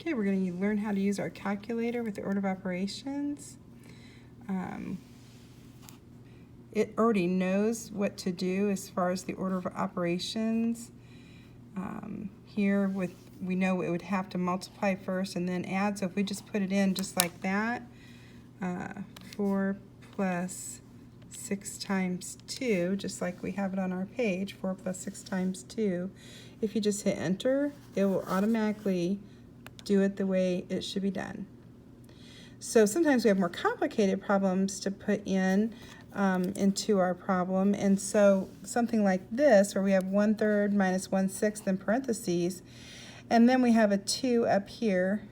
Okay, we're going to learn how to use our calculator with the order of operations. It already knows what to do as far as the order of operations. Here we know it would have to multiply first and then add, so if we just put it in just like that, 4 plus 6 times 2, just like we have it on our page, 4 plus 6 times 2. If you just hit enter, it will automatically do it the way it should be done. So sometimes we have more complicated problems to put in into our problem, and so something like this where we have 1/3 minus 1/6 in parentheses, and then we have a 2 up here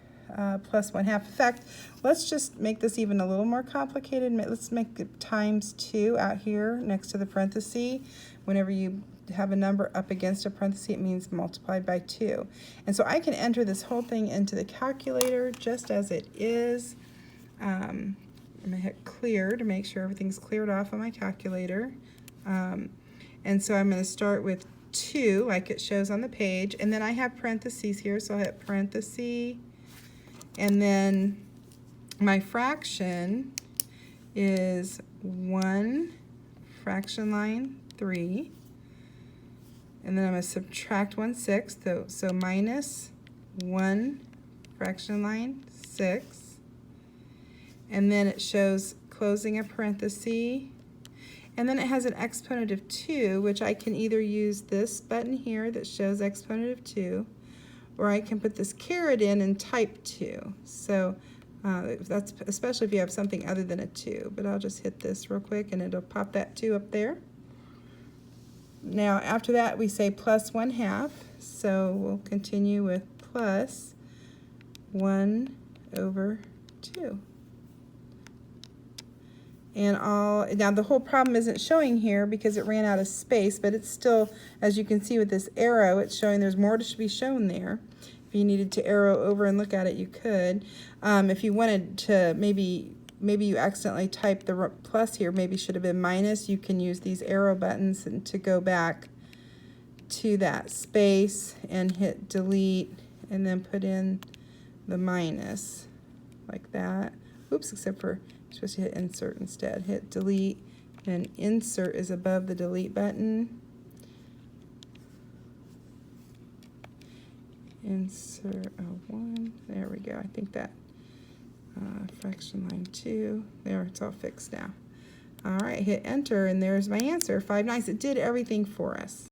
plus 1/2. In fact, let's just make this even a little more complicated. Let's make it times 2 out here next to the parenthesis. Whenever you have a number up against a parenthesis, it means multiplied by 2. And so I can enter this whole thing into the calculator just as it is. I'm going to hit clear to make sure everything's cleared off on my calculator. And so I'm going to start with 2 like it shows on the page, and then I have parentheses here, so I'll hit parenthesis, and then my fraction is 1 fraction line 3, and then I'm going to subtract 1/6, so minus 1 fraction line 6, and then it shows closing a parenthesis, and then it has an exponent of 2, which I can either use this button here that shows exponent of 2, or I can put this caret in and type 2. So that's especially if you have something other than a 2, but I'll just hit this real quick and it'll pop that 2 up there. Now after that we say plus 1/2, so we'll continue with plus 1/2. And now the whole problem isn't showing here because it ran out of space, but it's still, as you can see with this arrow, it's showing there's more to be shown there. If you needed to arrow over and look at it, you could. If you wanted to, maybe you accidentally typed the plus here, maybe should have been minus, you can use these arrow buttons and to go back to that space and hit delete and then put in the minus like that. Oops, except for you're supposed to hit insert instead. Hit delete, and insert is above the delete button. Insert a 1, there we go. I think that fraction line 2, there, it's all fixed now. All right, hit enter, and there's my answer, 5/9. It did everything for us.